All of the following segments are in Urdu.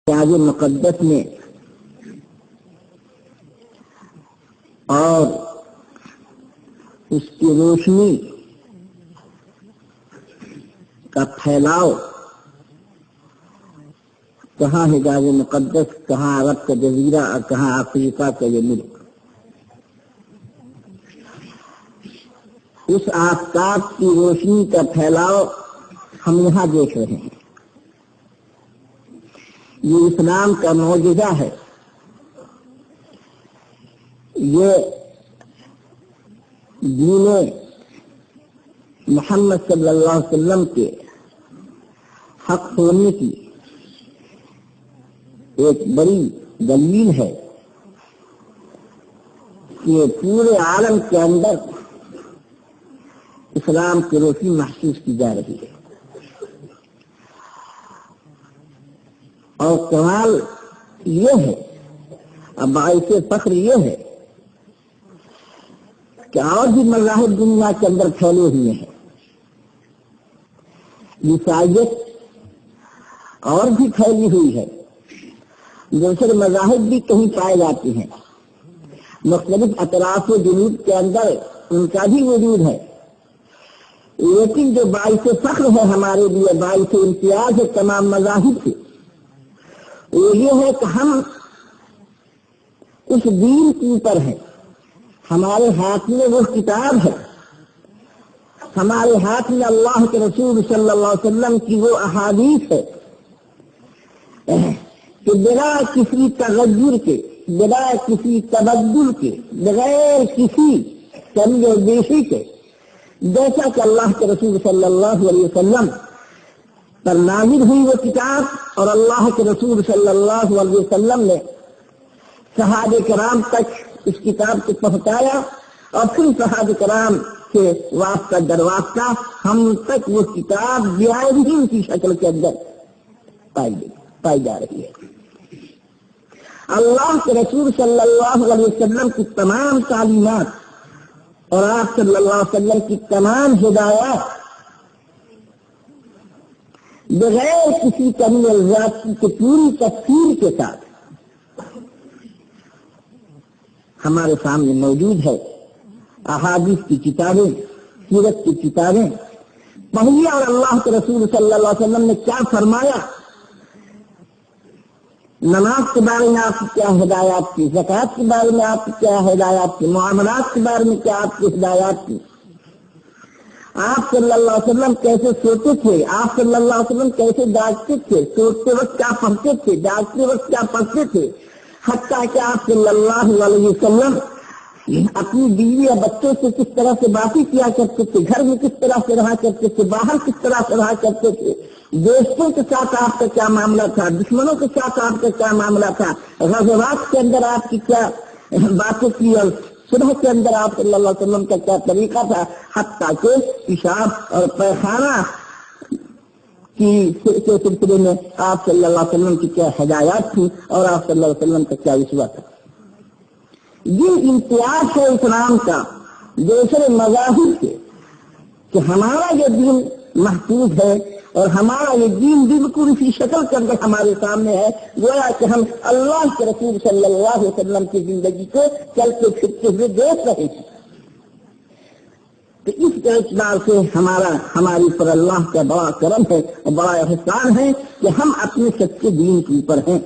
کتاب مقدس میں اور اس کی روشنی کا پھیلاؤ کہاں حجاز مقدس، کہاں عرب کا جزیرہ اور کہاں افریقہ کا یہ ملک، اس آفتاب کی روشنی کا پھیلاؤ ہم یہاں دیکھ رہے ہیں۔ یہ اسلام کا معجزہ ہے، یہ دین محمد صلی اللہ علیہ وسلم کے حق ہونے کی ایک بڑی دلیل ہے کہ پورے عالم کے اندر اسلام کی روشنی محسوس کی جا رہی ہے۔ اور کمال یہ ہے، اب باعث فخر یہ ہے کہ اور بھی مذاہب دنیا کے اندر پھیلے ہوئے ہیں، عیسائیت اور بھی پھیلی ہوئی ہے، دوسرے مذاہب بھی کہیں پائے جاتے ہیں، مختلف اطراف و جنوب کے اندر ان کا بھی وجود ہے، لیکن جو باعث فخر ہے ہمارے لیے، باعث امتیاز ہے تمام مذاہب سے، وہ یہ ہے کہ ہم اس دین کے اوپر ہیں، ہمارے ہاتھ میں وہ کتاب ہے، ہمارے ہاتھ میں اللہ کے رسول صلی اللہ علیہ وسلم کی وہ احادیث ہے کہ بنا کسی تغیر کے، بنا کسی تبدل کے، بغیر کسی کمی و بیشی کے، جیسا کہ اللہ کے رسول صلی اللہ علیہ وسلم پر نازل ہوئی وہ کتاب اور اللہ کے رسول صلی اللہ علیہ وسلم نے صحابہ کرام تک اس کتاب کو پہنچایا، اور پھر صحابہ کرام کے واسطہ در واسطہ ہم تک وہ کتاب بیان کی شکل کے اندر پائی جا رہی ہے۔ اللہ کے رسول صلی اللہ علیہ وسلم کی تمام تعلیمات اور آپ صلی اللہ علیہ وسلم کی تمام ہدایات بغیر کسی کمی الزام کی پوری تفصیل کے ساتھ ہمارے سامنے موجود ہے۔ احادیث کی کتابیں، سیرت کی کتابیں پڑھیے اور اللہ کے رسول صلی اللہ علیہ وسلم نے کیا فرمایا، نماز کے بارے میں آپ کی کیا ہدایات تھی، زکوٰۃ کے بارے میں آپ کی کیا ہدایات تھی، معاملات کے بارے میں کیا آپ کی ہدایات تھی، آپ صلی اللہ علیہ وسلم کیسے سوتے تھے، آپ صلی اللہ علیہ وسلم کیسے جاگتے تھے، سوتے وقت کیا پڑھتے تھے، جاگتے وقت کیا پڑھتے تھے، حتیٰ کہ آپ صلی اللہ علیہ وسلم اپنی بیوی یا بچوں سے کس طرح سے باتیں کیا کرتے تھے، گھر میں کس طرح سے رہا کرتے تھے، باہر کس طرح سے رہا کرتے تھے، دوستوں کے ساتھ آپ کا کیا معاملہ تھا، دشمنوں کے ساتھ آپ کا کیا معاملہ تھا، غزوات کے اندر آپ کی کیا باتیں کی، اور صبح کے اندر آپ صلی اللہ علیہ وسلم کا کیا طریقہ تھا، حتیٰ کہ پیشاب اور پیخانہ کی سلسلے میں آپ صلی اللہ علیہ وسلم کی کیا ہدایات تھی اور آپ صلی اللہ علیہ وسلم کا کیا اسوہ تھا۔ یہ امتیاز ہے اسلام کا دوسرے مذاہب سے کہ ہمارا یہ دین محفوظ ہے اور ہمارا یہ دین بالکل اسی شکل کے اندر ہمارے سامنے ہے، گویا کہ ہم اللہ کے رسول صلی اللہ علیہ وسلم کی زندگی کو چلتے پھرتے ہوئے دیکھ رہے ہیں۔ تو اس اعتبار سے ہماری پر اللہ کا بڑا کرم ہے اور بڑا احسان ہے کہ ہم اپنے سچے دین کے اوپر ہیں،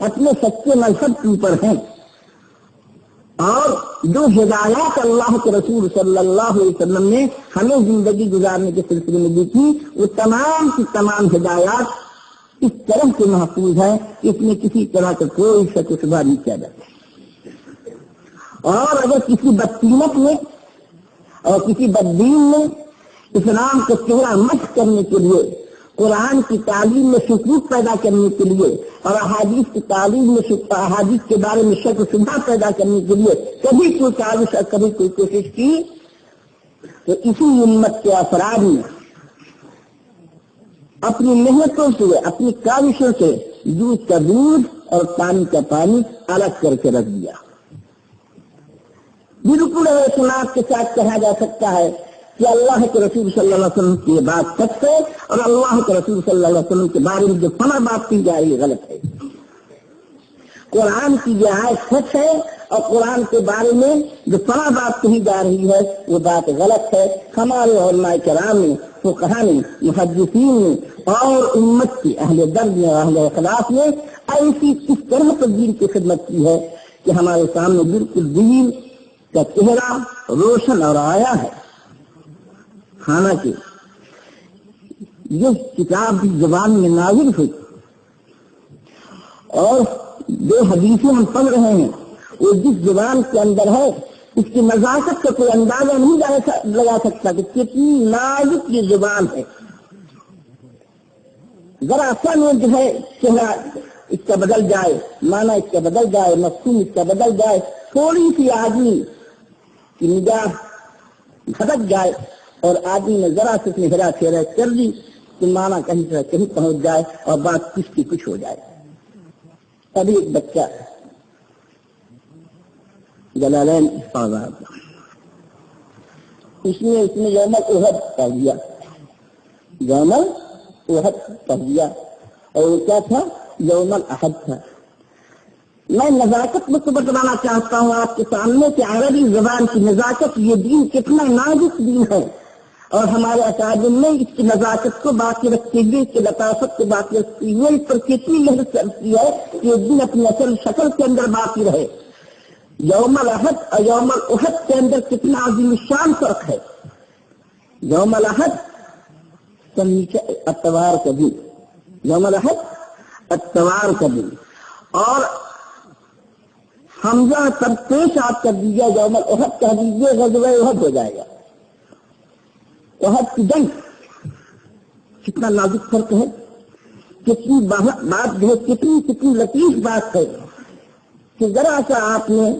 اپنے سچے مذہب کے اوپر ہیں، اور جو ہدایات اللہ کے رسول صلی اللہ علیہ وسلم نے ہمیں زندگی گزارنے کے سلسلے میں دی تھی، وہ تمام کی تمام ہدایات اس طرح سے محفوظ ہے کہ اس میں کسی طرح کا کوئی شک و شبہ نہیں کیا جاتا۔ اور اگر کسی بدقیمت نے اور کسی بددین نے اسلام کو چہرہ مشق کرنے کے لیے، قرآن کی تعلیم میں شکوک پیدا کرنے کے لیے اور احادیث کی تعلیم میں احادیث کے بارے میں شک و شبہ پیدا کرنے کے لیے کبھی کوئی کاوش اور کبھی کوئی کوشش کی، تو اسی امت کے افراد نے اپنی محنتوں سے، اپنی کاوشوں سے دودھ کا دودھ اور پانی کا پانی الگ کر کے رکھ دیا۔ بالکل اعتماد کے ساتھ کہا جا سکتا ہے کہ اللہ کے رسول صلی اللہ علیہ وسلم کی بات سچ ہے اور اللہ کے رسول صلی اللہ علیہ وسلم کے بارے میں جو فنا بات کی جا رہی ہے غلط ہے. قرآن کی جو آیت سچ ہے اور قرآن کے بارے میں جو فنا بات کہی جا رہی ہے وہ بات غلط ہے. ہمارے علماء کرام نے، فقہاء نے، محدثین نے اور امت کی اہل درد نے اور اہل اخلاق نے ایسی اس طرح پر دین کی خدمت کی ہے کہ ہمارے سامنے بالکل دین کا چہرہ روشن اور آیا ہے. حالانکہ یہ کتاب کی زبان میں نازل ہوئی اور جو حدیثیں ہم پڑھ رہے ہیں وہ جس زبان کے اندر ہے اس کی نزاکت کا کوئی اندازہ نہیں لگا سکتا کہ کتنی نازک یہ زبان ہے. ذرا سا میں جو ہے چہرہ اس کا بدل جائے، معنی اس کا بدل جائے، مفہوم اس کا بدل جائے، تھوڑی سی آدمی کی نگاہ بھٹک جائے اور آدمی نے ذرا سے اپنی ہیرا پھیرا کر دی تو معنی کہیں سے کہیں پہنچ جائے اور بات کچھ کی کچھ ہو جائے. ابھی ایک بچہ جلالین حفاظت اس نے یوم احد پڑھ دیا، یوم احد پڑھ دیا اور وہ کیا تھا؟ یوم الاحد تھا. میں نزاکت میں بتانا چاہتا ہوں آپ کے سامنے کہ عربی زبان کی نزاکت، یہ دین کتنا نازک دین ہے اور ہمارے اکابر نے اس کی نزاکت کو باقی رکھتے ہوئے، اس کی لطافت کو باقی رکھتے ہوئے اس پر کتنی محنت کرتی ہے کہ یہ دین اپنی اصل شکل کے اندر باقی رہے. یوم الاحد اور یوم الاحد کے اندر کتنا عظیم شان فرق ہے. یوم الاحد اتوار کا دن، یوم الاحد اتوار کا دن، اور حمزہ تب پیش آپ کر دیجیے یوم الاحد کہہ دیجیے غزوہ احد ہو جائے گا. احد کی جنگ کتنا نازک فرق ہے، کتنی بات جو ہے کتنی لطیف بات ہے کہ ذرا سا آپ نے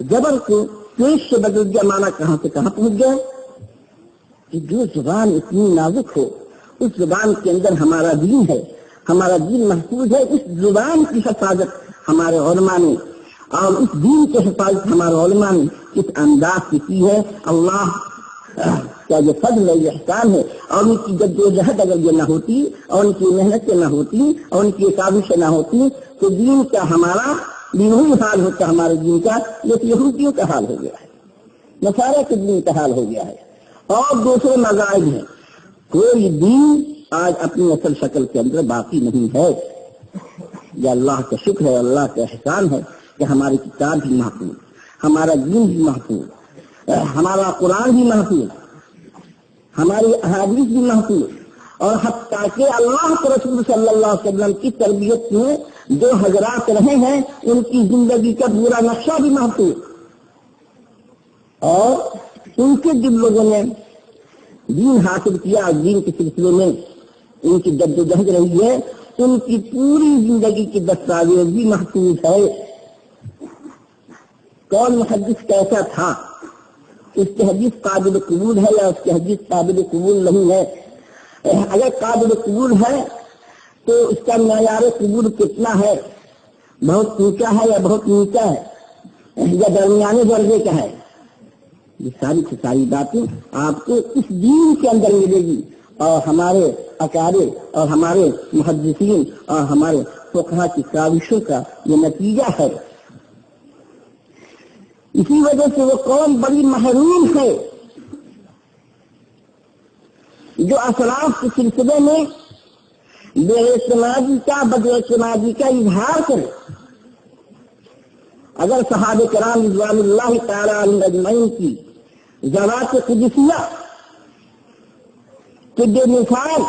جبر کو پیش سے بدل دیا، مانا کہاں سے کہاں پہنچ گیا. کہ جو زبان اتنی نازک ہو اس زبان کے اندر ہمارا دین ہے، ہمارا دین محفوظ ہے. اس زبان کی حفاظت ہمارے علماء نے اور اس دین کی حفاظت ہمارے علماء نے کس انداز سے کی ہے. اللہ کیا یہ فضل ہے، یہ احسان ہے. اور ان کی جدوجہد اگر یہ نہ ہوتی اور ان کی محنتیں نہ ہوتی اور ان کی کاوشیں نہ ہوتی تو دین کا ہمارا وہی حال ہوتا ہمارے دین کا جیسے یہودیوں کا حال ہو گیا ہے، نصارہ کے دین کا حال ہو گیا ہے اور دوسرے مذاہب ہیں. کوئی دین آج اپنی اصل شکل کے اندر باقی نہیں ہے. یہ اللہ کا شکر ہے، اللہ کا احسان ہے کہ ہماری کتاب بھی محفوظ، ہمارا دین بھی محفوظ، ہمارا قرآن بھی محفوظ، ہماری احادیث بھی محفوظ، اور حتیٰ کہ اللہ کے رسول صلی اللہ علیہ وسلم کی تربیت میں جو حضرات رہے ہیں ان کی زندگی کا پورا نقشہ بھی محفوظ. اور ان کے جن لوگوں نے دین حاصل کیا، دین کے سلسلے میں ان کی جدوجہد رہی ہے، ان کی پوری زندگی کی دستاویز بھی محفوظ ہے. کون محدث کیسا تھا، اس کی حدیث قابل قبول ہے یا اس کی حدیث قابل قبول نہیں ہے. اگر قابل قبول ہے تو اس کا معیار قبول کتنا ہے، بہت اونچا ہے یا بہت نیچا ہے یا درمیانے درجے کا ہے. یہ ساری کی ساری باتیں آپ کو اس دین کے اندر ملے گی اور ہمارے اکابر اور ہمارے محدثین اور ہمارے فقہاء کی کاوشوں کا یہ نتیجہ ہے. اسی وجہ سے وہ قوم بڑی محروم ہے جو اسلاف کے سلسلے میں بے اعتمادی کا، بد اعتمادی کا اظہار کرے. اگر صحابہ کرام رضوان اللہ تعالی علیہم اجمعین کی ذوات قدسیہ کہ بے مثال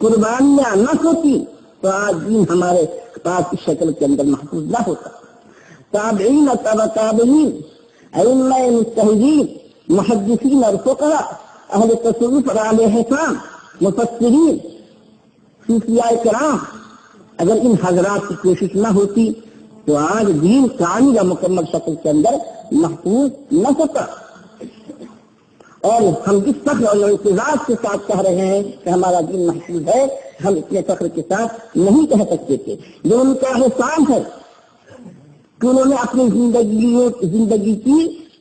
قربانیاں نہ ہوتی تو آج دین ہمارے پاس اس شکل کے اندر محفوظ نہ ہوتا. تابعین تبع تابعین، ائمہ مجتہدین، محدثین اور فقہاء، اہل تصوف اور اہل احکام، مفسرین، صوفیاء کرام، اگر ان حضرات کی کوشش نہ ہوتی تو آج دین کامل و مکمل شکل کے اندر محفوظ نہ ہوتا. اور ہم جس فخر اور اعتزاز کے ساتھ کہہ رہے ہیں کہ ہمارا دین محفوظ ہے، ہم اتنے فخر کے ساتھ نہیں کہہ سکتے تھے. جو ان کا احسان ہے کہ انہوں نے اپنی زندگی کی